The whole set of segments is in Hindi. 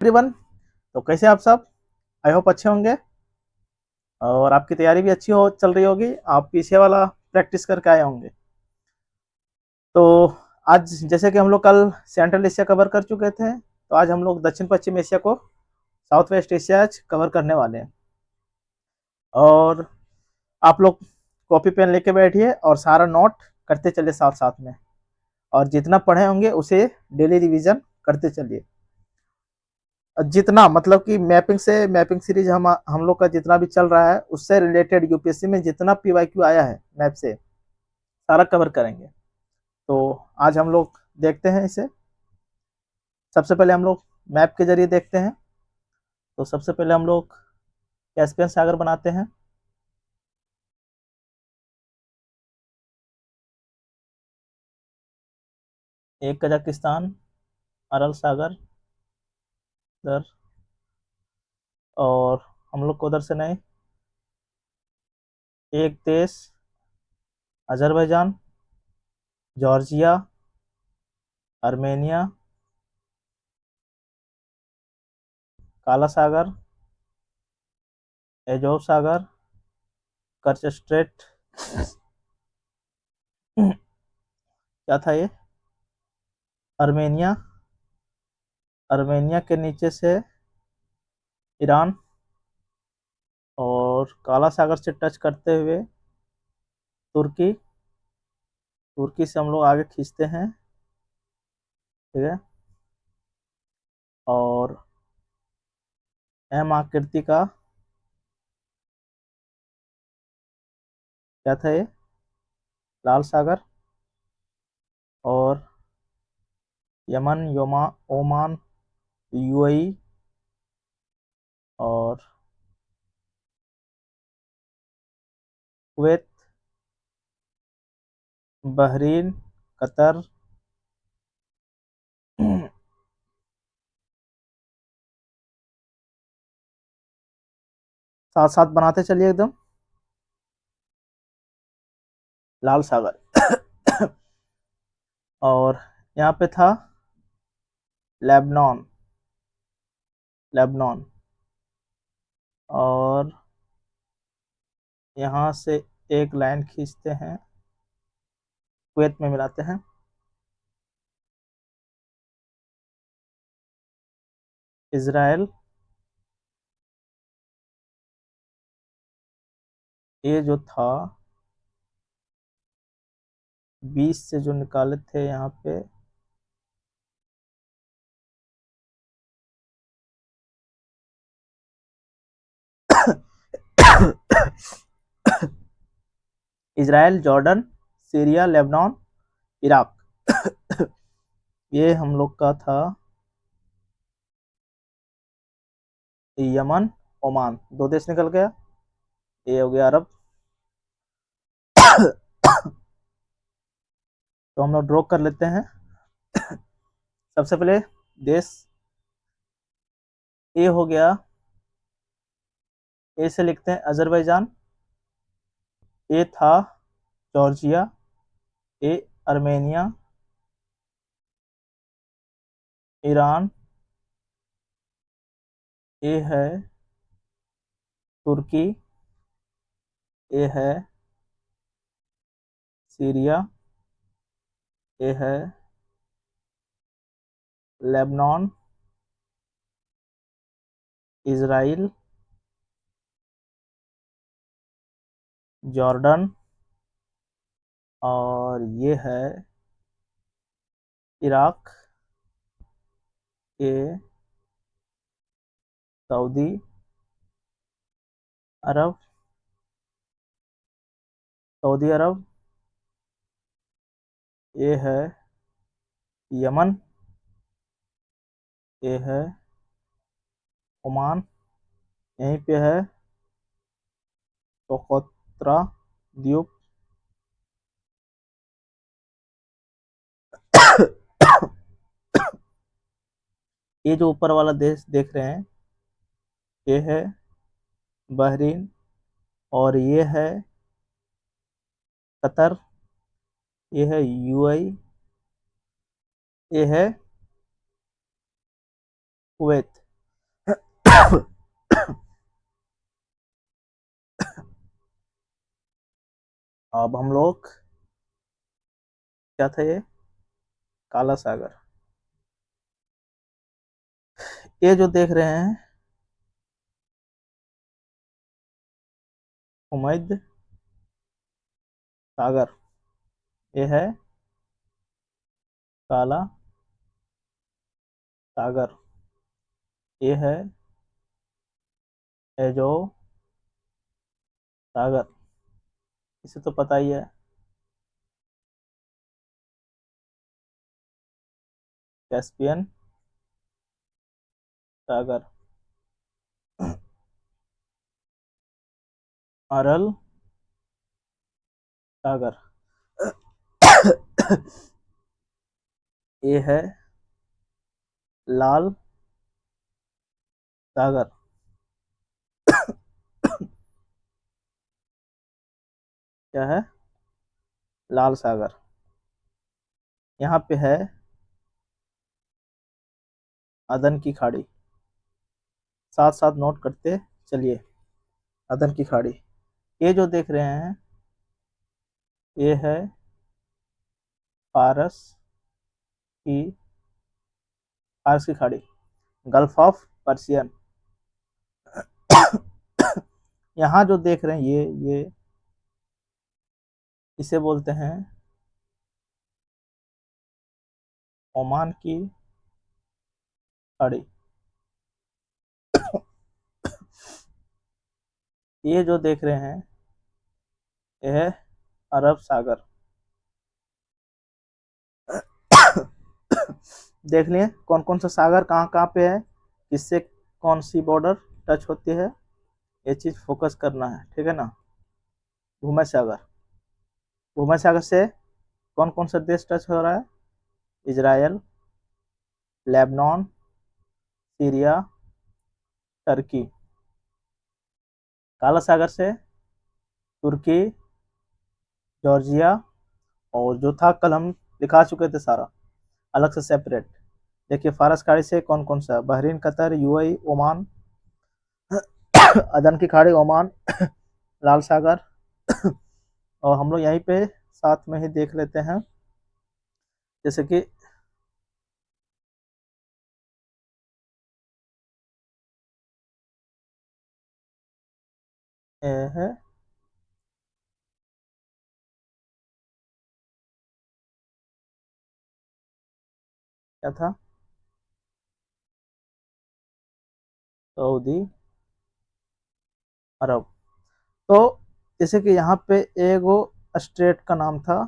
एवरीवन। तो कैसे आप सब? आई होप अच्छे होंगे और आपकी तैयारी भी अच्छी हो चल रही होगी। आप पीछे वाला प्रैक्टिस करके आए होंगे। तो आज जैसे कि हम लोग कल सेंट्रल एशिया कवर कर चुके थे, तो आज हम लोग दक्षिण पश्चिम एशिया को साउथ वेस्ट एशिया आज कवर करने वाले हैं। और आप लोग कॉपी पेन लेके बैठिए और सारा नोट करते चलिए साथ साथ में। और जितना पढ़े होंगे उसे डेली रिवीजन करते चलिए। जितना मतलब कि मैपिंग सीरीज हम लोग का जितना भी चल रहा है उससे रिलेटेड यूपीएससी में जितना पीवाईक्यू आया है मैप से सारा कवर करेंगे। तो आज हम लोग देखते हैं इसे। सबसे पहले हम लोग मैप के जरिए देखते हैं। तो सबसे पहले हम लोग कैस्पियन सागर बनाते हैं। एक कजाकिस्तान, अरल सागर इधर, और हम लोग को उधर से नहीं, एक देश अजरबैजान, जॉर्जिया, आर्मेनिया, काला सागर, एजोव सागर, कर्च स्ट्रेट, क्या था ये, आर्मेनिया, आर्मेनिया के नीचे से ईरान, और काला सागर से टच करते हुए तुर्की। तुर्की से हम लोग आगे खींचते हैं, ठीक है। और एम आकृति का क्या था ये, लाल सागर, और यमन, ओमान, यूएई, और कुवैत, बहरीन, कतर। साथ साथ बनाते चलिए एकदम। लाल सागर और यहाँ पे था लेबनान, लेबनान, और यहाँ से एक लाइन खींचते हैं, कुवैत में मिलाते हैं। इजराइल, ये जो था 20 से जो निकाले थे यहाँ पे, Israel, Jordan, Syria, Lebanon, Iraq. ये हम लोग का था यमन, ओमान, दो देश निकल गया। ये हो गया अरब। तो हम लोग ड्रॉ कर लेते हैं। सबसे पहले देश ए हो गया, ए से लिखते हैं अजरबैजान, ए था जॉर्जिया, ए आर्मेनिया, ईरान, ए है तुर्की, ए है सीरिया, ए है लेबनान, इजराइल, जॉर्डन, और ये है इराक, ये सऊदी अरब, सऊदी अरब, ये है यमन, ये है ओमान, यहीं पे है सोकोत्रा द्वीप। ये जो ऊपर वाला देश देख रहे हैं, ये है बहरीन, और ये है कतर, ये है यूएई, ये है कुवैत। अब हम लोग, क्या था ये, काला सागर। ये जो देख रहे हैं भूमध्य सागर, ये है काला सागर। ये है एजो सागर, इसे तो पता ही है। कैस्पियन सागर, अरल सागर। ये है लाल सागर। क्या है, लाल सागर। यहाँ पे है अदन की खाड़ी, साथ साथ नोट करते चलिए। अदन की खाड़ी, ये जो देख रहे हैं ये है पारस की, पारस की खाड़ी, गल्फ ऑफ पर्सियन। यहाँ जो देख रहे हैं ये इसे बोलते हैं ओमान की खाड़ी। ये जो देख रहे हैं यह है अरब सागर। देख लिए कौन कौन सा सागर कहाँ कहाँ पे है, किससे कौन सी बॉर्डर टच होती है, ये चीज फोकस करना है, ठीक है ना। भूमध्य सागर, भूमध्य सागर से कौन कौन सा देश टच हो रहा है, इजराइल, लेबनान, सीरिया, टर्की। काला सागर से तुर्की, जॉर्जिया, और जो था कल हम दिखा चुके थे सारा अलग से सेपरेट। देखिए फारस खाड़ी से कौन कौन सा, बहरीन, कतर, यूएई, ओमान, अदन की खाड़ी, ओमान, लाल सागर। और हम लोग यहीं पे साथ में ही देख लेते हैं, जैसे कि है क्या था, सऊदी अरब। तो जैसे कि यहाँ पे एगो स्टेट का नाम था,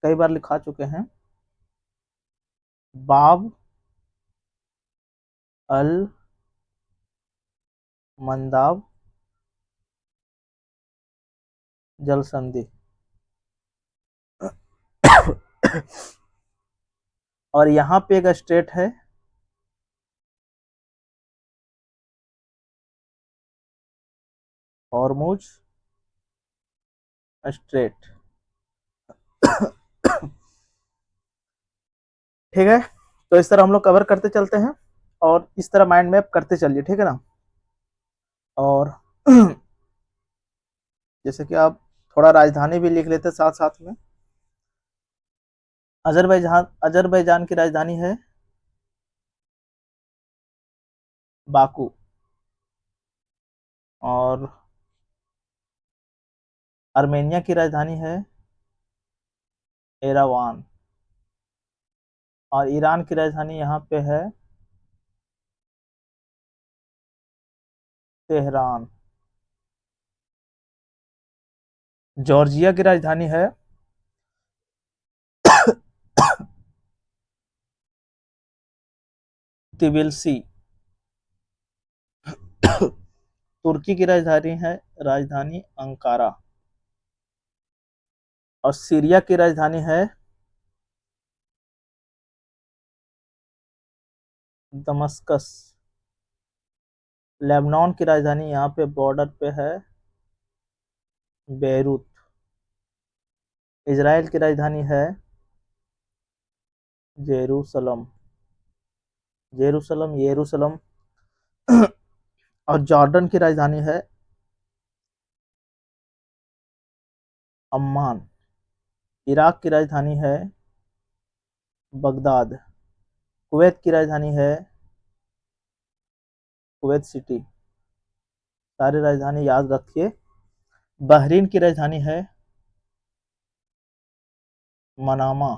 कई बार लिखा चुके हैं, बाब अल मंदाब जल संधि। और यहाँ पे एक स्टेट है हॉर्मुज स्ट्रेट। ठीक है, तो इस तरह हम लोग कवर करते चलते हैं और इस तरह माइंड मैप करते चलिए, ठीक है ना। और जैसे कि आप थोड़ा राजधानी भी लिख लेते साथ साथ में। अजरबैजान, अजरबैजान की राजधानी है बाकू। और आर्मेनिया की राजधानी है एरावान। और ईरान की राजधानी यहाँ पे है तेहरान। जॉर्जिया की राजधानी है तिबिलसी। तुर्की की राजधानी अंकारा। और सीरिया की राजधानी है दमस्कस। लेबनान की राजधानी यहाँ पे बॉर्डर पे है बेरूत। इजराइल की राजधानी है जेरूसलम, जेरूसलम, यरूशलम। और जॉर्डन की राजधानी है अम्मान। इराक की राजधानी है बगदाद। कुवैत की राजधानी है कुवैत सिटी। सारी राजधानी याद रखिए। बहरीन की राजधानी है मनामा।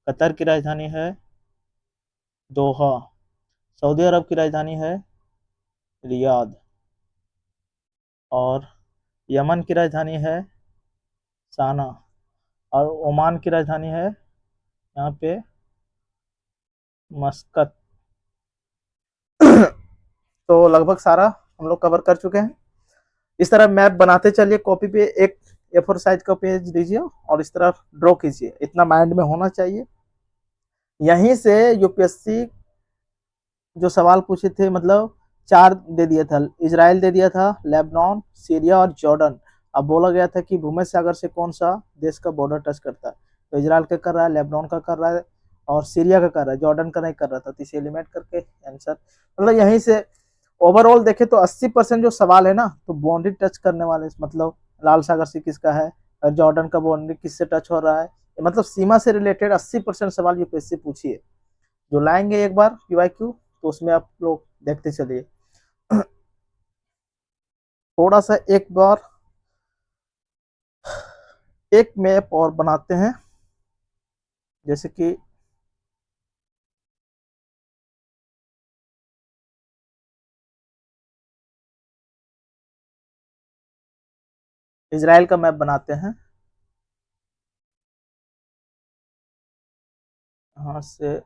कतर की राजधानी है दोहा। सऊदी अरब की राजधानी है रियाद। और यमन की राजधानी है साना। और ओमान की राजधानी है यहाँ पे मस्कत। तो लगभग सारा हम लोग कवर कर चुके हैं। इस तरह मैप बनाते चलिए, कॉपी पे एक A4 साइज का पेज दीजिए और इस तरह ड्रॉ कीजिए, इतना माइंड में होना चाहिए। यहीं से यूपीएससी जो सवाल पूछे थे, मतलब 4 दे दिया था, इजराइल दे दिया था, लेबनान, सीरिया और जॉर्डन। अब बोला गया था कि भूमध्य सागर से कौन सा देश का बॉर्डर टच करता है, तो इजराइल का कर रहा है, लेबनान का कर रहा है और सीरिया का कर रहा है, जॉर्डन का नहीं कर रहा था, तो इसे एलिमिनेट करके आंसर, मतलब यहीं से ओवरऑल देखे तो 80% जो सवाल है ना, तो बाउंड्री टच करने वाले, मतलब लाल सागर से किसका है और जॉर्डन का बाउंड्री किससे टच हो रहा है, मतलब सीमा से रिलेटेड 80% सवाल यूपीएससी पूछी है। जो लाएंगे एक बार पीवाईक्यू, तो उसमें आप लोग देखते चलिए। थोड़ा सा एक बार एक मैप और बनाते हैं, जैसे कि इजराइल का मैप बनाते हैं। यहाँ से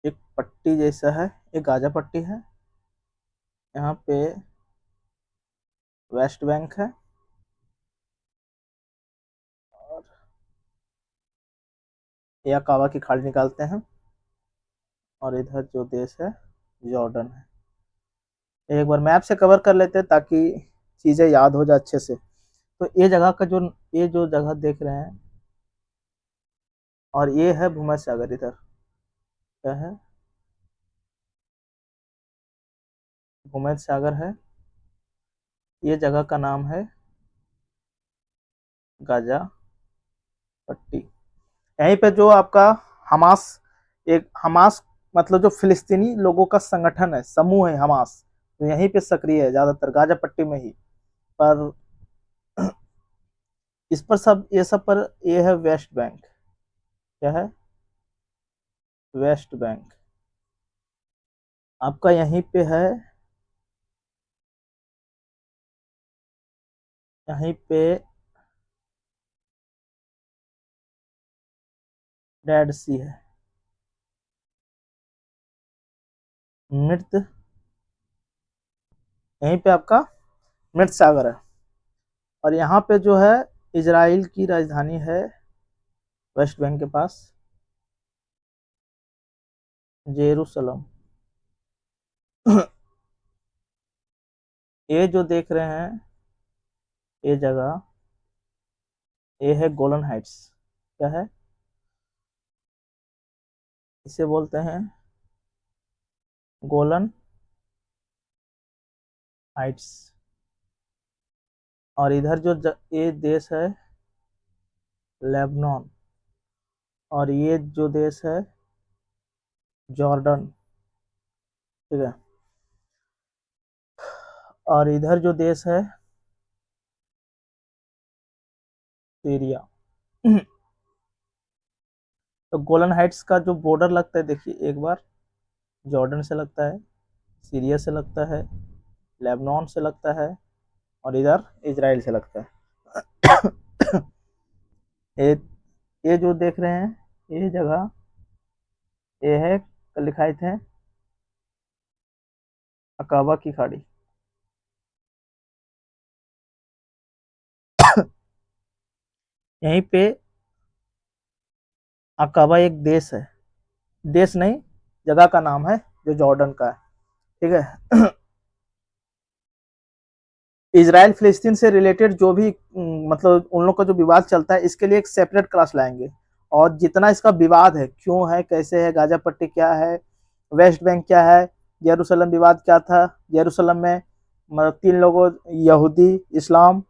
एक पट्टी जैसा है, एक गाजा पट्टी है, यहाँ पे वेस्ट बैंक है और या कावा की खाड़ी निकालते हैं, और इधर जो देश है जॉर्डन है। एक बार मैप से कवर कर लेते हैं ताकि चीजें याद हो जाए अच्छे से। तो ये जगह का जो, ये जो जगह देख रहे हैं, और ये है भूमध्य सागर, इधर क्या है, भूमध्य सागर है। ये जगह का नाम है गाजा पट्टी। यहीं पे जो आपका हमास, एक हमास मतलब जो फिलिस्तीनी लोगों का संगठन है, समूह है हमास, तो यहीं पे सक्रिय है ज्यादातर, गाजा पट्टी में ही। पर इस पर सब, ये सब पर, ये है वेस्ट बैंक। क्या है, वेस्ट बैंक आपका यहीं पे है, यहीं पे डेड सी है, मृत, यहीं पे आपका मृत सागर है। और यहाँ पे जो है इजराइल की राजधानी है वेस्ट बैंक के पास, जेरूसलम। ये जो देख रहे हैं, ये जगह, ये है गोलन हाइट्स। क्या है, इसे बोलते हैं गोलन हाइट्स। और इधर जो ये देश है लेबनान, और ये जो देश है जॉर्डन, ठीक है। और इधर जो देश है सीरिया। तो गोलन हाइट्स का जो बॉर्डर लगता है, देखिए एक बार, जॉर्डन से लगता है, सीरिया से लगता है, लेबनान से लगता है, और इधर इजराइल से लगता है। ये ये जो देख रहे हैं, ये जगह, ये है, कल लिखाए थे अकाबा की खाड़ी। यहीं पे अकाबा एक देश है, देश नहीं, जगह का नाम है, जो जॉर्डन का है, ठीक है। इजराइल फिलिस्तीन से रिलेटेड जो भी मतलब उन लोग का जो विवाद चलता है, इसके लिए एक सेपरेट क्लास लाएंगे। और जितना इसका विवाद है, क्यों है, कैसे है, गाजा पट्टी क्या है, वेस्ट बैंक क्या है, यरूशलेम विवाद क्या था, यरूशलेम में मतलब 3 लोगों, यहूदी, इस्लाम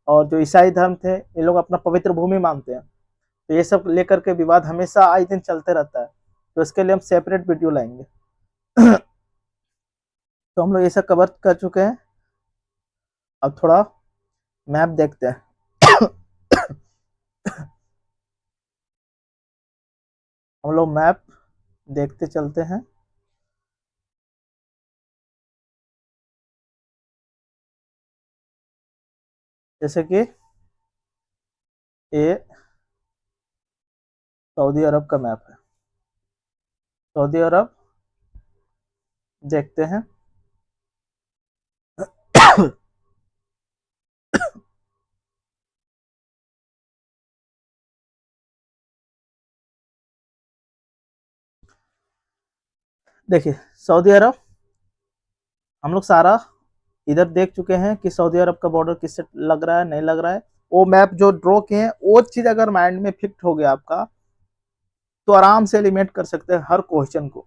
और जो ईसाई धर्म थे, ये लोग अपना पवित्र भूमि मानते हैं। तो ये सब लेकर के विवाद हमेशा आए दिन चलते रहता है, तो इसके लिए हम सेपरेट वीडियो लाएंगे। तो हम लोग ये सब कवर कर चुके हैं। अब थोड़ा मैप देखते हैं। हम लोग मैप देखते चलते हैं। जैसे कि ये सऊदी अरब का मैप है। सऊदी अरब देखते हैं। देखिए सऊदी अरब, हम लोग सारा इधर देख चुके हैं कि सऊदी अरब का बॉर्डर किससे लग रहा है, नहीं लग रहा है। वो मैप जो ड्रॉ किए हैं, वो चीज अगर माइंड में फिक्ट हो गया आपका, तो आराम से एलिमिनेट कर सकते हैं हर क्वेश्चन को।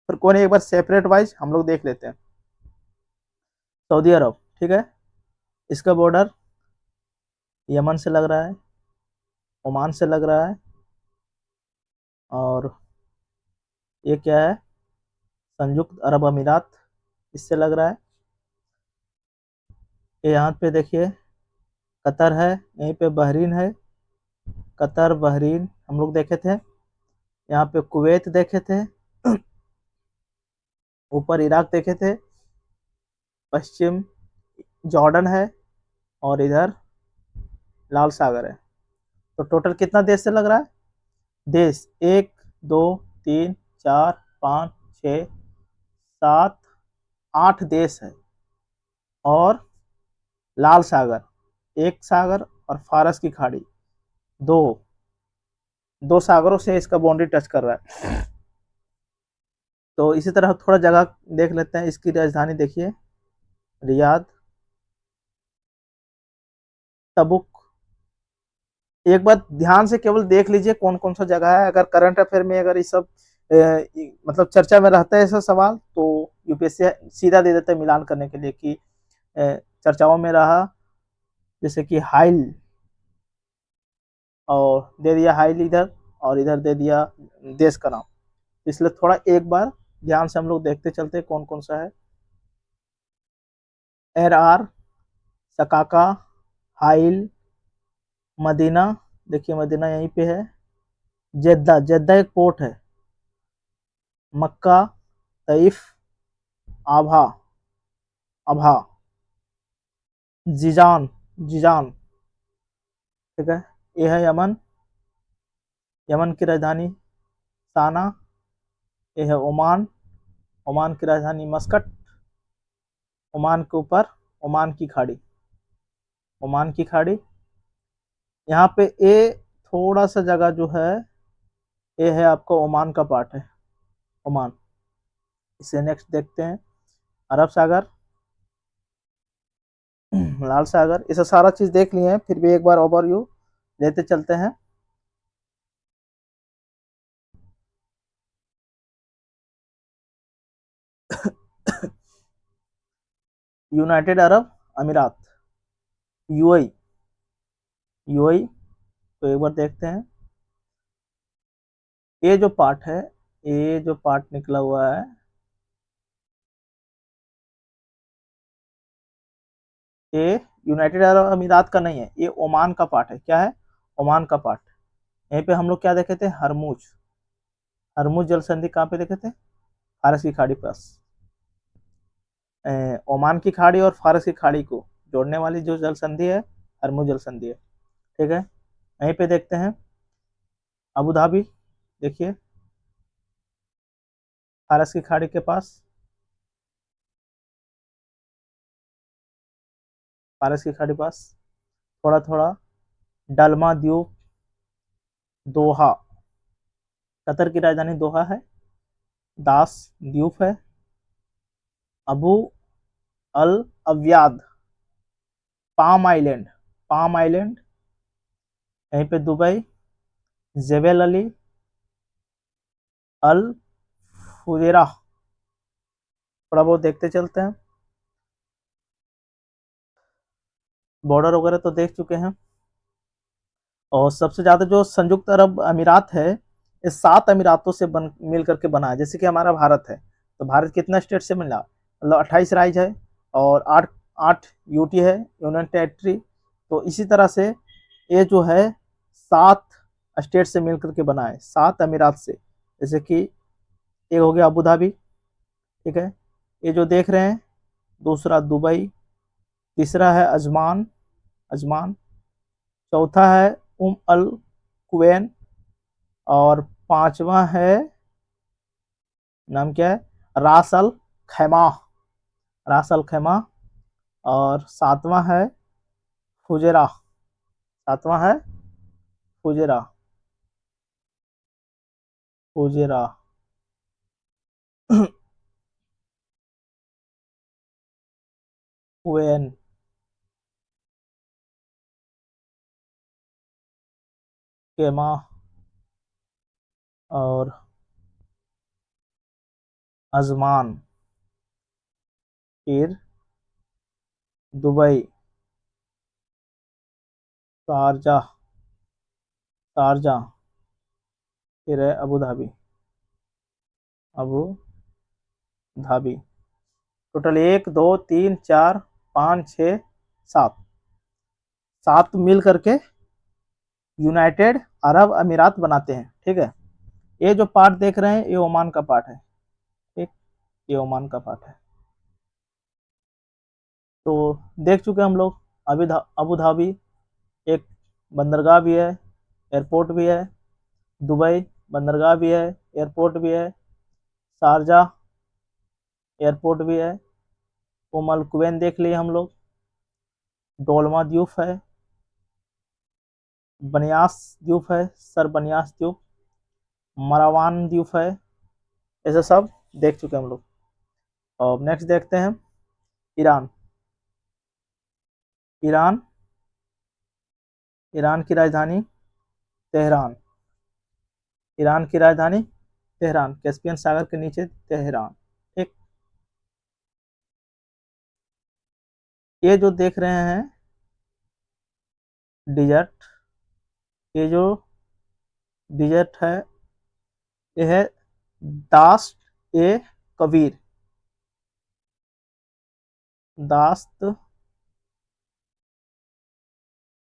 फिर कौन, एक बार सेपरेट वाइज हम लोग देख लेते हैं। सऊदी अरब, ठीक है, इसका बॉर्डर यमन से लग रहा है, ओमान से लग रहा है, और ये क्या है, संयुक्त अरब अमीरात, इससे लग रहा है। ये यहाँ पे देखिए कतर है, यहीं पे बहरीन है, कतर बहरीन हम लोग देखे थे। यहाँ पे कुवैत देखे थे, ऊपर इराक देखे थे, पश्चिम जॉर्डन है, और इधर लाल सागर है। तो टोटल कितना देश से लग रहा है, देश 1 2 3 4 5 6 7 8 देश है। और लाल सागर एक सागर, और फारस की खाड़ी दो, दो सागरों से इसका बाउंड्री टच कर रहा है। तो इसी तरह थोड़ा जगह देख लेते हैं। इसकी राजधानी देखिए, रियाद, तबुक। एक बार ध्यान से केवल देख लीजिए कौन कौन सा जगह है। अगर करंट अफेयर में अगर ये सब मतलब चर्चा में रहता है ऐसा सवाल, तो यूपीएससी सीधा दे देता है मिलान करने के लिए कि चर्चाओं में रहा, जैसे कि हाइल, और दे दिया हाइल इधर, और इधर दे दिया देश का नाम। इसलिए थोड़ा एक बार ध्यान से हम लोग देखते चलते कौन कौन सा है। एर आर, सकाका, हाइल, मदीना, देखिए मदीना यहीं पे है, जेद्दा, जेद्दा एक पोर्ट है, मक्का, तईफ, आभा, अभा, जीजान, जीजान, ठीक है। ये है यमन, यमन की राजधानी साना। ये है ओमान, ओमान की राजधानी मस्कट। ओमान के ऊपर ओमान की खाड़ी, ओमान की खाड़ी। यहाँ पे ये थोड़ा सा जगह जो है, ये है आपका ओमान का पार्ट है, ओमान। इसे नेक्स्ट देखते हैं, अरब सागर, लाल सागर। इसे सारा चीज देख लिए हैं, फिर भी एक बार ओवरव्यू लेते चलते हैं। यूनाइटेड अरब अमीरात, यूएई, यूएई। तो एक बार देखते हैं, ये जो पार्ट है, ये जो पार्ट निकला हुआ है, ये यूनाइटेड अरब अमीरात का नहीं है, ये ओमान का पार्ट है। क्या है, ओमान का पार्ट। यहीं पे हम लोग क्या देखे थे, हरमुज, हरमुज जल संधि कहाँ पे देखे थे, फारस की खाड़ी पास। ओमान की खाड़ी और फारस की खाड़ी को जोड़ने वाली जो जल संधि है, हरमुज जल संधि है, ठीक है। यहीं पे देखते हैं अबू धाबी, देखिए फारस की खाड़ी के पास, फारस की खाड़ी पास, थोड़ा थोड़ा डलमा द्वीप, दोहा, कतर की राजधानी दोहा है, दास द्वीप है, अबू अल अव्याद, पाम आइलैंड, पाम आइलैंड, यहीं पे दुबई, जेबेल अली, अल फुजेरा। थोड़ा बहुत देखते चलते हैं, बॉर्डर वगैरह तो देख चुके हैं। और सबसे ज्यादा जो संयुक्त अरब अमीरात है, ये 7 अमीरातों से मिल करके बना है। जैसे कि हमारा भारत है, तो भारत कितना स्टेट से मिला, मतलब 28 राज्य है, और 8 यूटी है, यूनियन टेरिटरी। तो इसी तरह से ये जो है 7 स्टेट से मिल करके बना है, 7 अमीरात से। जैसे कि एक हो गया अबू धाबी, ठीक है, ये जो देख रहे हैं। दूसरा दुबई, तीसरा है अजमान, अजमान, चौथा है अल कुवैन, और पांचवा है, नाम क्या है, रास अल खैमा, रास अल खैमा। और सातवां है फुजेरा, सातवां है फुजेरा, फुजेरा। कुवैन, केमा, और अजमान, फिर दुबई, शारजा, शारजा, फिर है Abu Dhabi, Abu Dhabi. Total 1 2 3 4 5 6 7, 7 मिल करके यूनाइटेड अरब अमीरात बनाते हैं, ठीक है। ये जो पार्ट देख रहे हैं, ये ओमान का पार्ट है, ठीक, ये ओमान का पार्ट है। तो देख चुके हम लोग। अबू धाबी एक बंदरगाह भी है, एयरपोर्ट भी है। दुबई बंदरगाह भी है, एयरपोर्ट भी है। शारजा एयरपोर्ट भी है। उम अल कुवैन देख लिए हम लोग। डोलमा द्वीप है, बनियास द्वीप है, सर बनियास द्वीप, मरावान द्वीप है। ऐसे सब देख चुके हम लोग। और नेक्स्ट देखते हैं ईरान। ईरान, ईरान की राजधानी तेहरान, ईरान की राजधानी तेहरान, कैस्पियन सागर के नीचे तेहरान, ठीक। ये जो देख रहे हैं डिजर्ट, ये जो डिजर्ट है, ये है दास्त ए कबीर, दास्त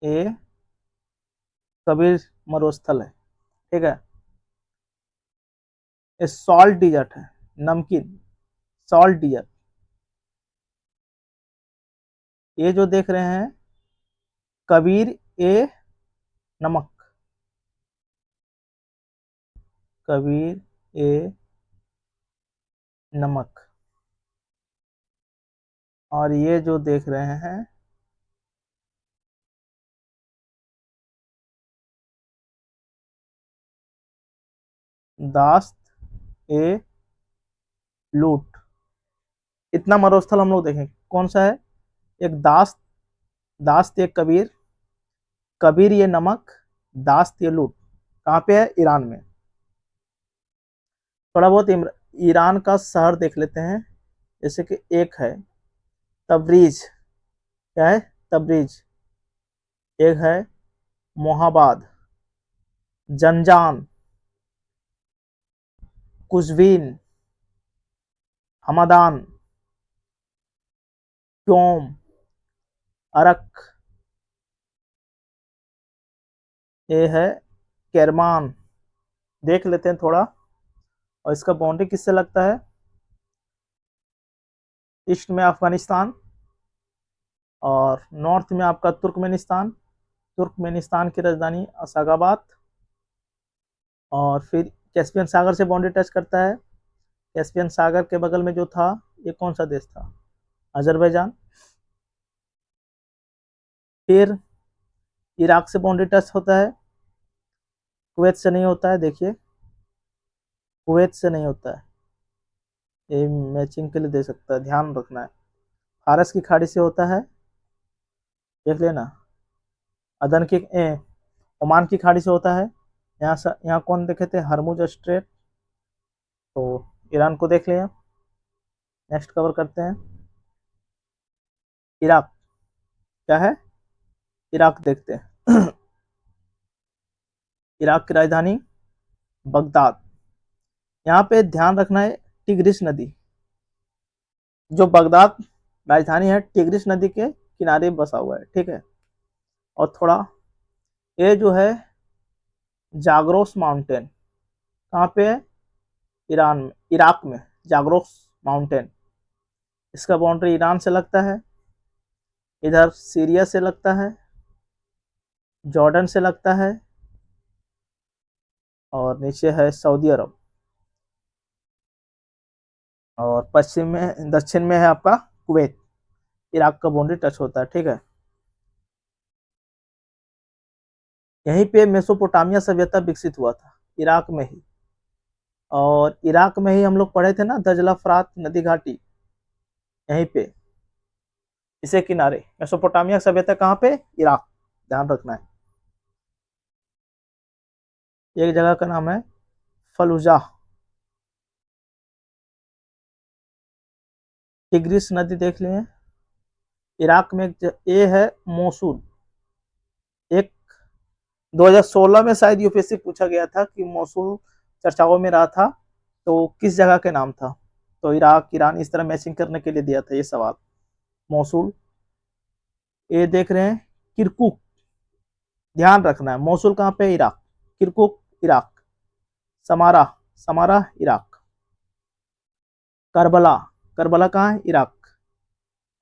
ए कबीर मरुस्थल है, ठीक है। ये सॉल्ट डिजर्ट है, नमकीन, सॉल्ट डिजर्ट। ये जो देख रहे हैं कबीर ए नमक, कबीर ए नमक। और ये जो देख रहे हैं दास्त ए लूट। इतना मरुस्थल हम लोग देखें कौन सा है, एक दास्त, दास्त ए कबीर, कबीर ये नमक, दास्त ये लूट। कहाँ पे है, ईरान में। थोड़ा बहुत ईरान का शहर देख लेते हैं। जैसे कि एक है तबरीज, क्या है, तबरीज। एक है मोहाबाद, जंजान, कुजवीन, हमादान, क्योम, अरक। ये है केरमान। देख लेते हैं थोड़ा। और इसका बाउंड्री किससे लगता है, ईस्ट में अफगानिस्तान, और नॉर्थ में आपका तुर्कमेनिस्तान, तुर्कमेनिस्तान की राजधानी अशगाबाद। और फिर कैस्पियन सागर से बाउंड्री टच करता है। कैस्पियन सागर के बगल में जो था, ये कौन सा देश था, अजरबैजान। फिर इराक से बाउंड्री टच होता है, कुवैत से नहीं होता है, देखिए कुवैत से नहीं होता है। ये मैचिंग के लिए दे सकता है, ध्यान रखना है। फारस की खाड़ी से होता है, देख लेना। अदन की ओमान की खाड़ी से होता है। यहाँ कौन देखे थे, हरमुज स्ट्रेट। तो ईरान को देख लिया। नेक्स्ट कवर करते हैं इराक। क्या है, इराक देखते हैं। इराक की राजधानी बगदाद। यहाँ पे ध्यान रखना है, टिग्रिस नदी, जो बगदाद राजधानी है, टिग्रिस नदी के किनारे बसा हुआ है, ठीक है। और थोड़ा ये जो है जाग्रोस माउंटेन कहाँ पे है, ईरान में, इराक में जाग्रोस माउंटेन। इसका बाउंड्री ईरान से लगता है, इधर सीरिया से लगता है, जॉर्डन से लगता है, और नीचे है सऊदी अरब, और पश्चिम में दक्षिण में है आपका कुवैत। इराक का बाउंड्री टच होता है, ठीक है। यहीं पे मेसोपोटामिया सभ्यता विकसित हुआ था, इराक में ही। और इराक में ही हम लोग पढ़े थे ना, दजला फरात नदी घाटी, यहीं पे इसे किनारे मेसोपोटामिया सभ्यता कहाँ पे, इराक, ध्यान रखना है। एक जगह का नाम है फलूजा। टिग्रिस नदी देख लिए। इराक में ये है मोसुल। एक 2016 में शायद यूपीएससी पूछा गया था कि मोसुल चर्चाओं में रहा था, तो किस जगह के नाम था। तो इराक, ईरान इस तरह मैचिंग करने के लिए दिया था ये सवाल। मोसुल। ये देख रहे हैं किरकुक, ध्यान रखना है, मोसुल कहाँ पे, Iraq. Kirkuk Iraq. Samarra, Samarra Iraq. Karbala, Karbala कहाँ है, इराक।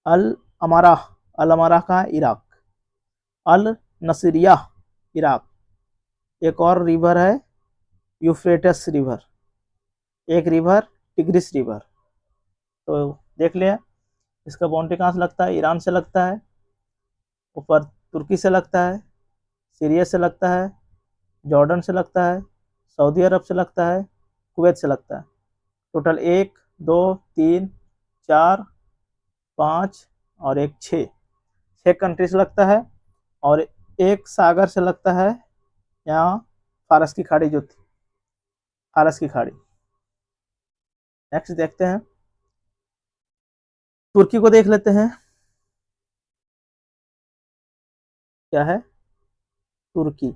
अल अमारा, अल अमारा कहाँ है, इराक। अल नसीरिया, इराक। एक और रिवर है यूफ्रेटस रिवर, एक रिवर टिग्रिस रिवर। तो देख लिया। इसका बाउंड्री कहाँ से लगता है, ईरान से लगता है, ऊपर तुर्की से लगता है, सीरिया से लगता है, जॉर्डन से लगता है, सऊदी अरब से लगता है, कुवैत से लगता है। टोटल 1 2 3 4 5 और एक 6 कंट्री से लगता है। और एक सागर से लगता है, यहाँ फारस की खाड़ी जो थी, फारस की खाड़ी। नेक्स्ट देखते हैं, तुर्की को देख लेते हैं। क्या है, तुर्की।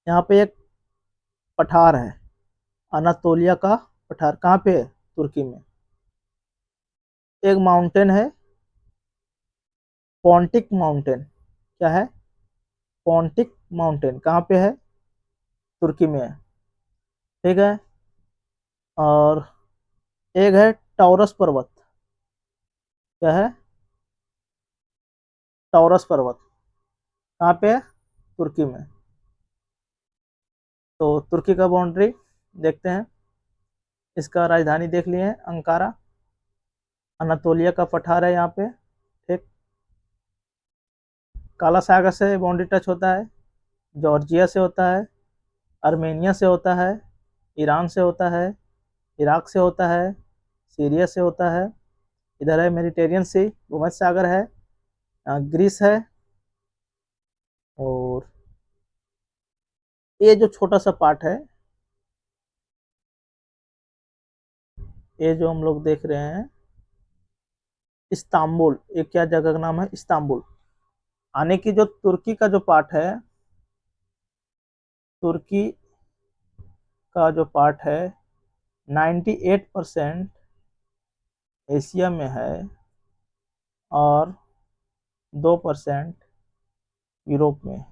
यहाँ पे एक पठार है, अनातोलिया का पठार, कहाँ पे है, तुर्की में। एक माउंटेन है पॉन्टिक माउंटेन। क्या है, पॉन्टिक माउंटेन, कहाँ पे है, तुर्की में है, ठीक है। और एक है टॉरस पर्वत। क्या है, टॉरस पर्वत, कहाँ पे है, तुर्की में। तो तुर्की का बाउंड्री देखते हैं। इसका राजधानी देख लिए हैं, अंकारा। अनातोलिया का पठार है यहाँ पे, ठीक। काला सागर से बाउंड्री टच होता है, जॉर्जिया से होता है, आर्मेनिया से होता है, ईरान से होता है, इराक से होता है, सीरिया से होता है। इधर है मेडिटेरियन सी, भूमध्य सागर है, ग्रीस है। और ये जो छोटा सा पार्ट है, ये जो हम लोग देख रहे हैं इस्तांबुल, ये क्या जगह का नाम है, इस्तांबुल। आने की जो तुर्की का जो पार्ट है, तुर्की का जो पार्ट है 98% एशिया में है, और 2% यूरोप में।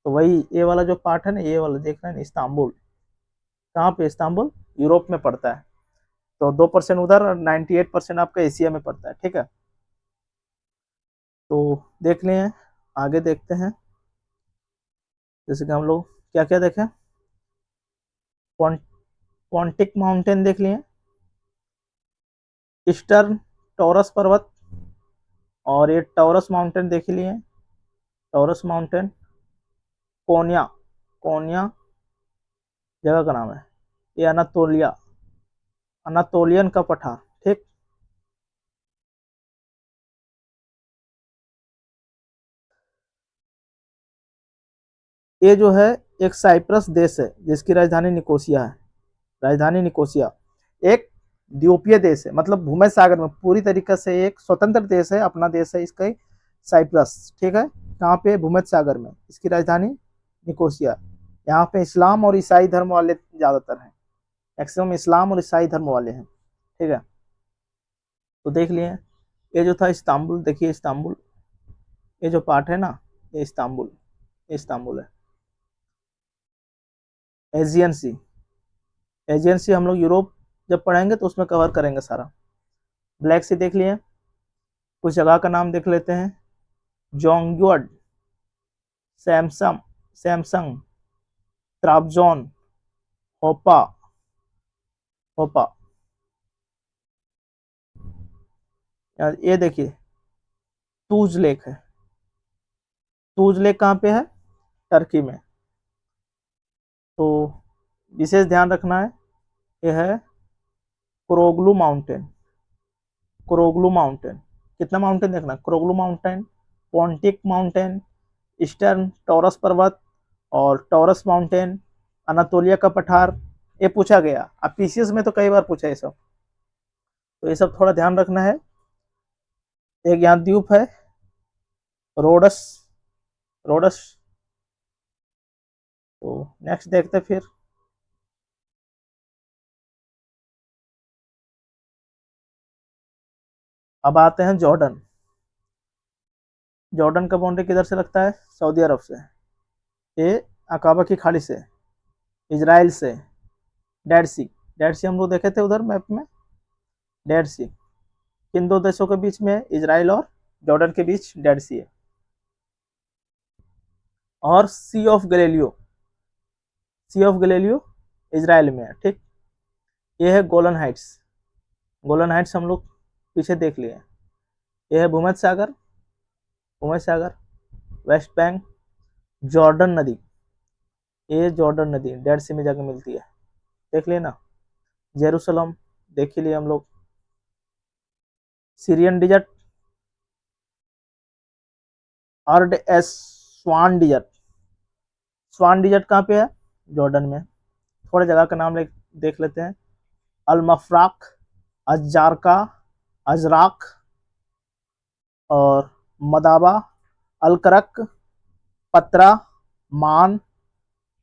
तो वही ये वाला जो पार्ट है ना, ये वाला देख रहे हैं ना, इस्तांबुल, कहाँ पे, इस्तांबुल यूरोप में पड़ता है। तो 2% उधर और 98% आपका एशिया में पड़ता है, ठीक है। तो देख लें, आगे देखते हैं। जैसे कि हम लोग क्या क्या देखें, पॉन्टिक माउंटेन देख लिए, ईस्टर्न टॉरस पर्वत, और ये टॉरस माउंटेन देख लिए, टॉरस माउंटेन। कोन्या, कोन्या जगह का नाम है। ये अनातोलिया, अनातोलियन का पठार, ठीक। ये जो है एक साइप्रस देश है जिसकी राजधानी निकोसिया है। राजधानी निकोसिया एक द्वीपीय देश है, मतलब भूमध्य सागर में पूरी तरीके से एक स्वतंत्र देश है, अपना देश है इसका साइप्रस। ठीक है, कहाँ पे? भूमध्य सागर में। इसकी राजधानी निकोसिया। यहाँ पे इस्लाम और ईसाई धर्म वाले ज्यादातर हैं, मैक्सिमम इस्लाम और ईसाई धर्म वाले हैं। ठीक है, तो देख लिए ये जो था इस्तांबुल। देखिए इस्तांबुल, ये जो पार्ट है ना, ये इस्तांबुल, ये इस्तांबुल है। एजियन सी, एजियन सी हम लोग यूरोप जब पढ़ेंगे तो उसमें कवर करेंगे सारा। ब्लैक सी देख लिए। कुछ जगह का नाम देख लेते हैं। जोंग्योड, सैमसंग, सैमसंग, त्राबजोन, होपा, होपा। ये देखिए तूज लेक है। तूज लेक कहाँ पे है? टर्की में। तो विशेष ध्यान रखना है, यह है क्रोगलू माउंटेन। क्रोगलू माउंटेन, कितना माउंटेन देखना? Koroglu mountain, Pontic mountain, Eastern Taurus पर्वत और टॉरस माउंटेन, अनातोलिया का पठार। ये पूछा गया, अब पीसीएस में तो कई बार पूछा ये सब, तो ये सब थोड़ा ध्यान रखना है। एक यहाँ द्वीप है रोडस, रोडस। तो नेक्स्ट देखते फिर। अब आते हैं जॉर्डन। जॉर्डन का बाउंड्री किधर से लगता है? सऊदी अरब से। ये अकाबा की खाड़ी से, इजराइल से, डेड सी। डेड सी हम लोग देखे थे उधर मैप में। डेड सी किन दो देशों के बीच में है? इजराइल और जॉर्डन के बीच डेड सी है। और sea of Galileo, sea of Galileo Israel में है। ठीक, ये है गोलन हाइट्स। गोलन हाइट्स हम लोग पीछे देख लिए। ये है भूमध्य सागर, भूमध्य सागर, वेस्ट बैंक, जॉर्डन नदी। ये जॉर्डन नदी डेड सी में जाकर मिलती है, देख लिए ना। जेरूसलम देख ही लिए हम लोग। सीरियन डिजर्ट, अर्ड एस स्वान डिजर्ट। स्वान डिजर्ट कहाँ पे है? जॉर्डन में। थोड़े जगह का नाम देख लेते हैं। अलमफ्राक, अजारका, अजराक और मदाबा, अलकरक, पत्रा, मान,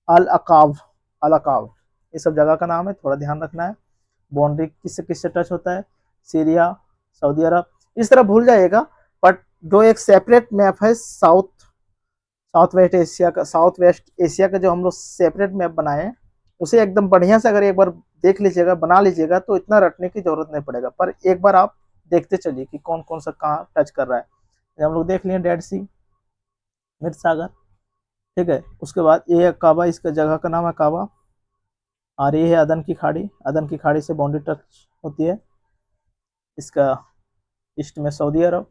अल अकाव, अल अकाव। ये सब जगह का नाम है, थोड़ा ध्यान रखना है। बाउंड्री किससे किससे टच होता है? सीरिया, सऊदी अरब। इस तरह भूल जाइएगा, बट जो एक सेपरेट मैप है साउथ वेस्ट एशिया का, साउथ वेस्ट एशिया का जो हम लोग सेपरेट मैप बनाए हैं, उसे एकदम बढ़िया से अगर एक बार देख लीजिएगा, बना लीजिएगा, तो इतना रटने की जरूरत नहीं पड़ेगा। पर एक बार आप देखते चलिए कि कौन कौन सा कहाँ टच कर रहा है। हम लोग देख लिए डेड सी, मृत सागर। ठीक है, उसके बाद ये है काबा, इसका जगह का नाम है काबा। और ये है अदन की खाड़ी, अदन की खाड़ी से बाउंड्री टच होती है। इसका ईस्ट में सऊदी अरब।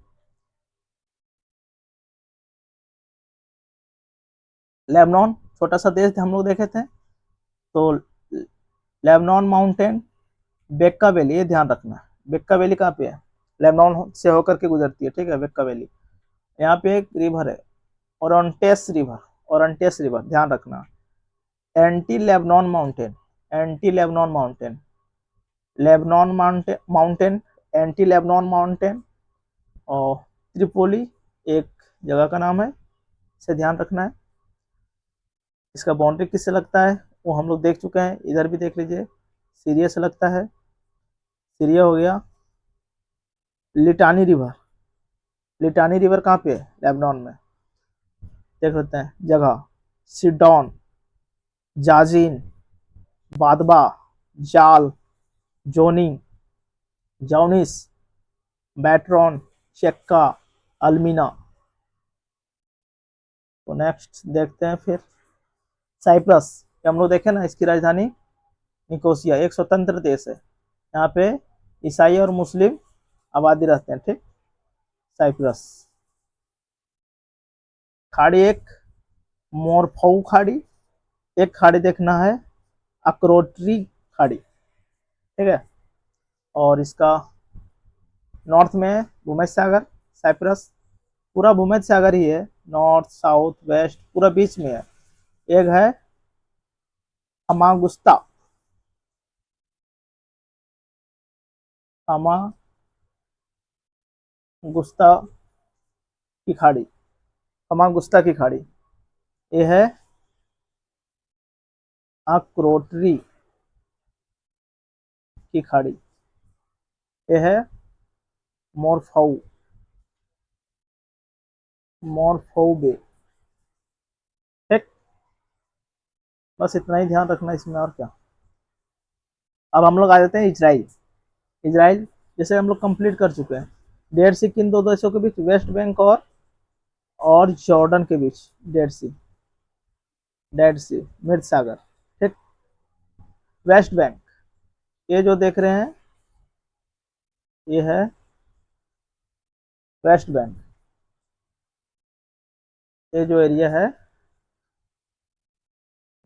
लेबनान छोटा सा देश हम लोग देखे थे। तो लेबनान माउंटेन, बेक्का वैली, ये ध्यान रखना। बेक्का वैली कहाँ पे है? लेबनान से होकर के गुजरती है। ठीक है, बेक्का वैली। यहाँ पे एक रिवर है, ओरंटेस रिवर, ओरंटेस रिवर ध्यान रखना। Anti Lebanon mountain, anti Lebanon mountain, Lebanon mountain, mountain, anti Lebanon mountain और त्रिपोली एक जगह का नाम है, इसे ध्यान रखना है। इसका बाउंड्री किससे लगता है वो हम लोग देख चुके हैं, इधर भी देख लीजिए। सीरिया से लगता है, सीरिया हो गया। लिटानी रिवर, लिटानी रिवर कहाँ पे है? लेबनान में। देख लेते हैं जगह। सिडॉन, जाजिन, बादबा, जाल, जोनी, जौनिस, बैट्रॉन, चेक्का, अल्मीना। तो नेक्स्ट देखते हैं फिर साइप्रस। हम लोग देखे ना, इसकी राजधानी निकोसिया, एक स्वतंत्र देश है। यहाँ पे ईसाई और मुस्लिम आबादी रहते हैं। ठीक, साइप्रस। खाड़ी एक मोरफऊ खाड़ी, एक खाड़ी देखना है अक्रोटरी खाड़ी। ठीक है, और इसका नॉर्थ में भूमध्य सागर, साइप्रस पूरा भूमध्य सागर ही है, नॉर्थ साउथ वेस्ट पूरा बीच में है। एक है फमागुस्ता, फमागुस्ता की खाड़ी, फमागुस्ता की खाड़ी। ये है अक्रोटरी की खाड़ी। ये है मोरफाऊ, मोरफाऊ बे। ठीक, बस इतना ही ध्यान रखना इसमें, और क्या। अब हम लोग आ जाते हैं इजराइल। इजराइल जैसे हम लोग कंप्लीट कर चुके हैं। डेड सी किन दो देशों के बीच? वेस्ट बैंक और जॉर्डन के बीच। डेड सी, डेड सी, मृत सागर। ठीक, वेस्ट बैंक, ये जो देख रहे हैं ये है वेस्ट बैंक। ये जो एरिया है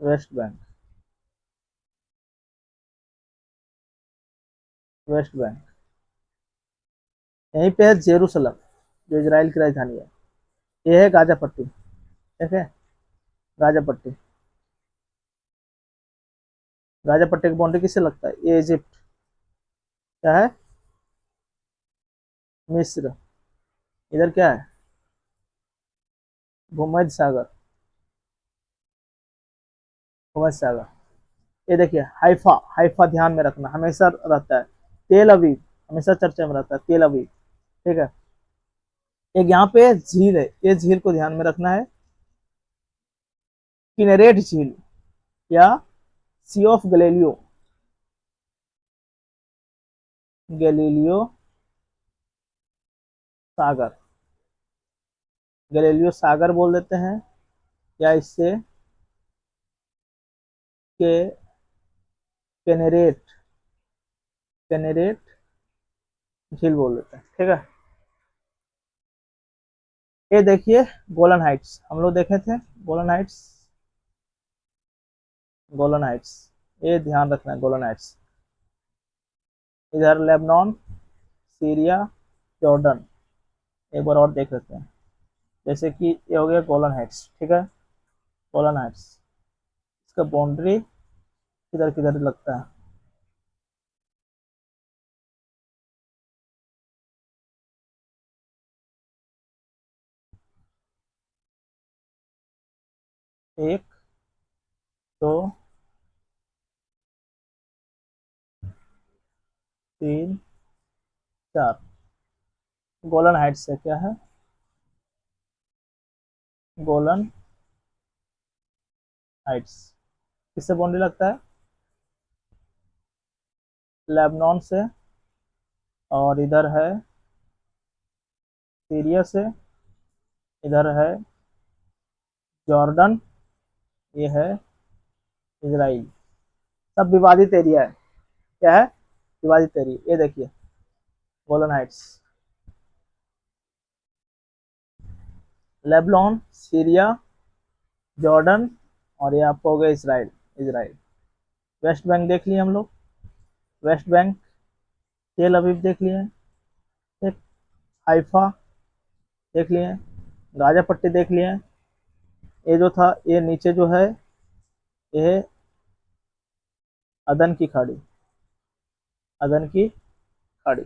वेस्ट बैंक, वेस्ट बैंक। यहीं पे है जेरूसलम, जो इजराइल की राजधानी है। ये है गाजा पट्टी। ठीक है, गाजा पट्टी। गाजा पट्टी की बाउंड्री किससे लगता है? ये इजिप्ट, क्या है? मिस्र। इधर क्या है? भूमध्य सागर, भूमध्य सागर। ये देखिए हाइफा, हाइफा ध्यान में रखना, हमेशा रहता है। तेल अवीव हमेशा चर्चा में रहता है, तेल अवीव। ठीक है, एक यहाँ पे झील है, ये झील को ध्यान में रखना है, किनेरेट झील या सी ऑफ गैलीलियो, गैलीलियो सागर, गैलीलियो सागर बोल देते हैं, या इससे के केनेरेट, केनेरेट झील बोल देते हैं। ठीक है, ये देखिए गोलन हाइट्स, हम लोग देखे थे गोलन हाइट्स, गोलन हाइट्स, ये ध्यान रखना है गोलन हाइट्स। इधर लेबनान, सीरिया, जॉर्डन। एक बार और देख लेते हैं, जैसे कि ये हो गया गोलन हाइट्स। ठीक है, गोलन हाइट्स, इसका बाउंड्री किधर किधर लगता है? एक, दो, तीन, चार। गोलन हाइट्स से क्या है? गोलन हाइट्स किससे बाउंड्री लगता है? लेबनान से, और इधर है सीरिया से, इधर है जॉर्डन, ये है इजराइल। सब विवादित एरिया है। क्या है? विवादित एरिया। ये देखिए Golan Heights, Lebanon, Syria, Jordan, और ये आपको हो गया इसराइल, इजराइल। वेस्ट बैंक देख लिए हम लोग, वेस्ट बैंक, तेल अवीव देख लिए, ठीक, हाइफा देख लिए, गाजा पट्टी देख लिए। ये जो था, ये नीचे जो है ये है अदन की खाड़ी, अदन की खाड़ी,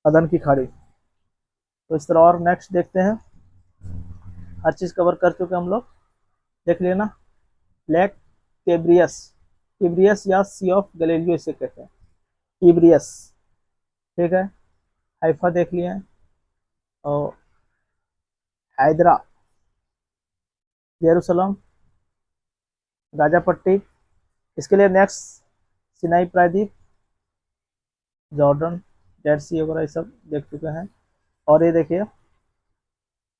अदन की खाड़ी। तो इस तरह और नेक्स्ट देखते हैं, हर चीज कवर कर चुके हम लोग, देख लिए ना। लेक टिब्रियस, टिब्रियस या सी ऑफ गैलीलियो इसे कहते हैं, टिब्रियस। ठीक है, हाइफा देख लिए, और हैदरा, जेरूसलम, गाजा पट्टी। इसके लिए नेक्स्ट सिनाई प्रायद्वीप, जॉर्डन, डेड सी वगैरह, ये सब देख चुके हैं। और ये देखिए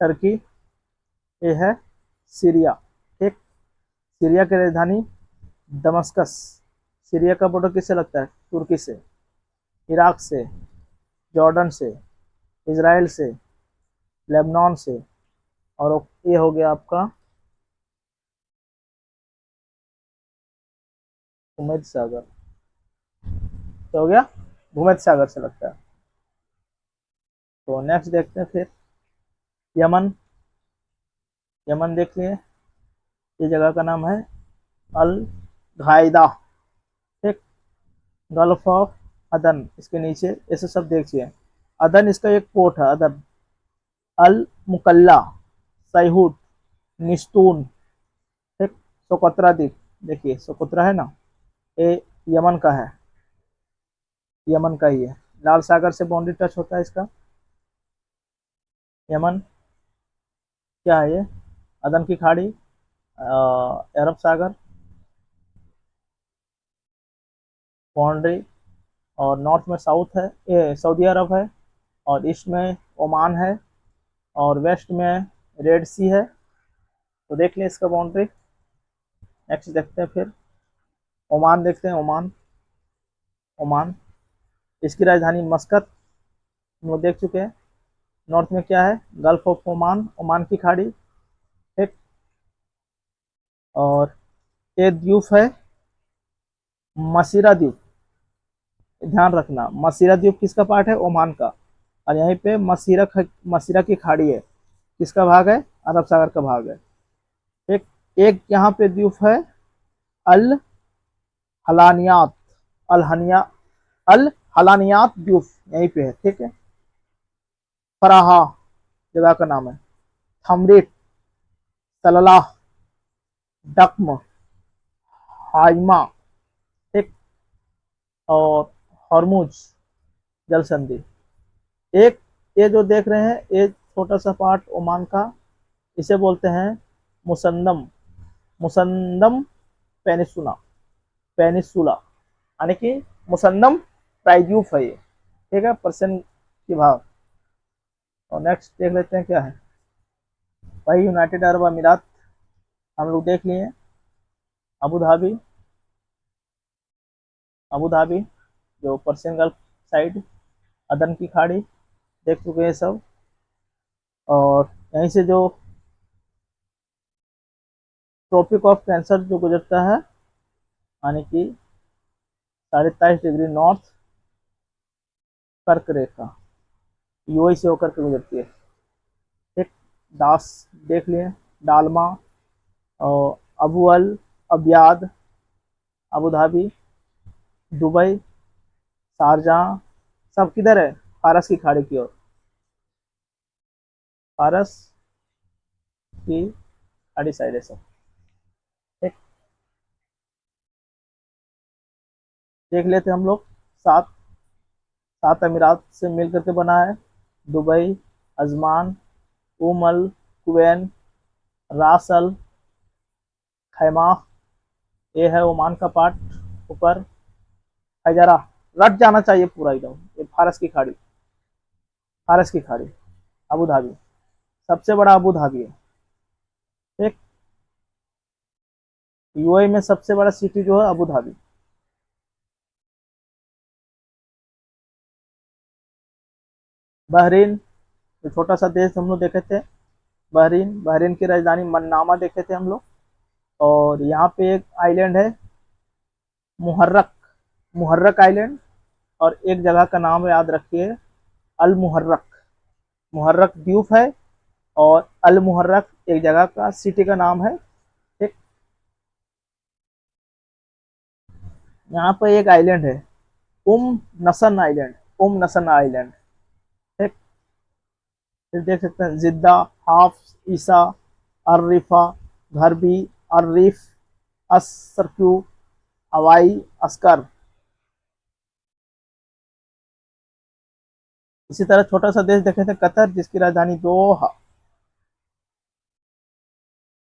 टर्की, ये है सीरिया। ठीक, सीरिया की राजधानी दमस्कस। सीरिया का बॉर्डर किससे लगता है? तुर्की से, इराक से, जॉर्डन से, इसराइल से, लेबनान से, और ये हो गया आपका भूमध्य सागर। तो हो गया, भूमध्य सागर से लगता है। तो नेक्स्ट देखते हैं फिर, यमन, यमन देखिए, ये जगह का नाम है अल घायदा। ठीक, गल्फ ऑफ अदन इसके नीचे, ऐसे सब देखिए। अदन इसका एक पोर्ट है, अदन। अल मुकल्ला, सैहूट, निस्तून। ठीक, सोकोत्रा द्वीप, देखिए सोकोत्रा है ना, ये यमन का है, यमन का ही है। लाल सागर से बाउंड्री टच होता है इसका। यमन क्या है ये? अदन की खाड़ी, अरब सागर बाउंड्री, और नॉर्थ में साउथ है, ये सऊदी अरब है, और ईस्ट में ओमान है, और वेस्ट में रेड सी है। तो देख लें इसका बाउंड्री। नेक्स्ट देखते हैं फिर ओमान, देखते हैं ओमान। ओमान, इसकी राजधानी मस्कत हम लोग देख चुके हैं। नॉर्थ में क्या है? गल्फ ऑफ ओमान, ओमान की खाड़ी। ठीक, और ये द्वीप है मसीरा द्वीप, ध्यान रखना मसीरा द्वीप किसका पार्ट है? ओमान का। और यहीं पे मसीरा की खाड़ी है, किसका भाग है? अरब सागर का भाग है। एक एक यहाँ पे द्वीप है अल हलानियात, अल हनिया, अल हलानियात द्वीप यहीं पे है। ठीक है, फराहा जगह का नाम है, थमरिट, सललाह, डकम, हाइमा। ठीक, और हरमुज जल संधि। एक ये जो देख रहे हैं, ये छोटा सा पार्ट ओमान का, इसे बोलते हैं मुसन्दम, मुसन्दम पेनिसुला, पेनिसुला, यानी कि मुसन्दम प्रायद्वीप है ये। ठीक है, पर्शियन की भाग। और नेक्स्ट देख लेते हैं क्या है भाई, यूनाइटेड अरब अमीरात हम लोग देख लिए। अबू धाबी, अबू धाबी जो पर्शियन गल्फ साइड, अदन की खाड़ी देख चुके हैं सब। और यहीं से जो ट्रॉपिक ऑफ कैंसर जो गुजरता है, यानी कि 23.5 डिग्री नॉर्थ कर्क रेखा, यूएई से होकर के गुजरती है। ठीक, दास देख लिए, डालमा, और अबू अल अबियाद, अबू धाबी, दुबई, शारजहाँ, सब किधर है? फारस की खाड़ी की ओर, फारस की खाड़ी साइड है सब। ठीक, देख लेते हम लोग। सात सात अमीरात से मिल करके बना है। दुबई, अजमान, उमल कुवैन, रास अल खैमा, ये है ओमान का पार्ट ऊपर। हजारा, रट जाना चाहिए पूरा एकदम, ये फारस की खाड़ी, फारस की खाड़ी। अबू धाबी, सबसे बड़ा अबू धाबी है। ठीक, यूएई में सबसे बड़ा सिटी जो है अबू धाबी। बहरीन, जो छोटा सा देश हम लोग देखे थे, बहरीन, बहरीन की राजधानी मन्नामा देखे थे हम लोग। और यहाँ पे एक आइलैंड है मुहर्रक, मुहर्रक आइलैंड। और एक जगह का नाम याद रखिए, अल मुहर्रक, मुहर्रक द्वीप है, और अल मुहर्रक एक जगह का सिटी का नाम है। ठीक, यहाँ पर एक आइलैंड है उम नसन आइलैंड, उम नसन आइलैंड। ठीक, फिर देख सकते हैं जिद्दा, हाफ्स, ईसा, अर्रिफा, घरबी, अर्रिफ, असरक्यू, हवाई, अस्कर। इसी तरह छोटा सा देश देखे थे कतर, जिसकी राजधानी दोहा।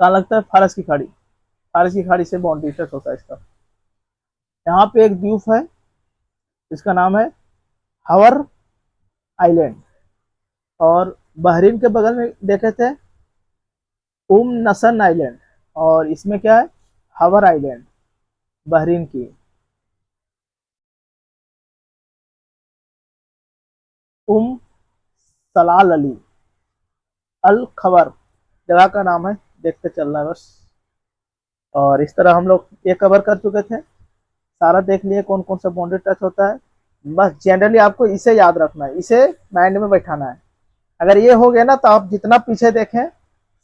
कहाँ लगता है? फारस की खाड़ी, फारस की खाड़ी से बाउंड्री टच होता है इसका। यहाँ पे एक द्वीप है, जिसका नाम है हवर आइलैंड। और बहरीन के बगल में देखे थे उम नसन आइलैंड, और इसमें क्या है? हवर आइलैंड, बहरीन की। उम सलाल अली अल खबर जगह का नाम है, देखते चलना है बस। और इस तरह हम लोग ये कवर कर चुके थे, सारा देख लिए कौन कौन सा बाउंड्री टच होता है। बस जनरली आपको इसे याद रखना है, इसे माइंड में बैठाना है। अगर ये हो गया ना तो आप जितना पीछे देखें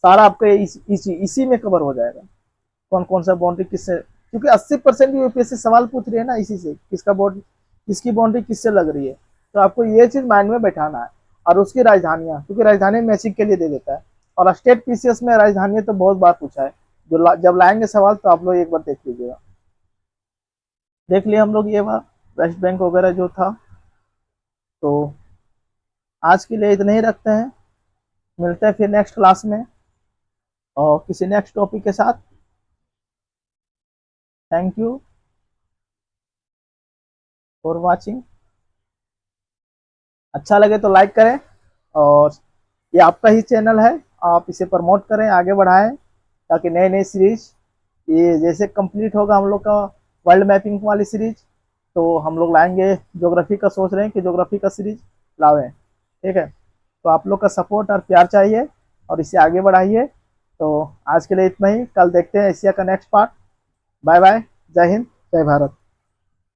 सारा आपका इसी में कवर हो जाएगा, कौन कौन सा बाउंड्री किससे, क्योंकि 80% यूपीएससी सवाल पूछ रही है ना इसी से, किसका बाउंड्री, किसकी बाउंड्री किससे लग रही है। तो आपको ये चीज माइंड में बैठाना है। और उसकी राजधानियां, क्योंकि राजधानी मैचिंग के लिए दे देता है, और स्टेट पीसीएस में राजधानी तो बहुत बार पूछा है। जब लाएंगे सवाल तो आप लोग एक बार देख लीजिएगा। देख लिया हम लोग ये बार वेस्ट बैंक वगैरह जो था। तो आज के लिए इतना ही रखते हैं, मिलते हैं फिर नेक्स्ट क्लास में और किसी नेक्स्ट टॉपिक के साथ। Thank you for watching. अच्छा लगे तो लाइक करें, और ये आपका ही चैनल है, आप इसे प्रमोट करें, आगे बढ़ाएं, ताकि नए नए सीरीज ये जैसे कंप्लीट होगा हम लोग का वर्ल्ड मैपिंग वाली सीरीज, तो हम लोग लाएंगे। ज्योग्राफी का सोच रहे हैं कि ज्योग्राफी का सीरीज लावें, ठीक है। तो आप लोग का सपोर्ट और प्यार चाहिए, और इसे आगे बढ़ाइए। तो आज के लिए इतना ही, कल देखते हैं एशिया का नेक्स्ट पार्ट। बाय बाय, जय हिंद, जय भारत।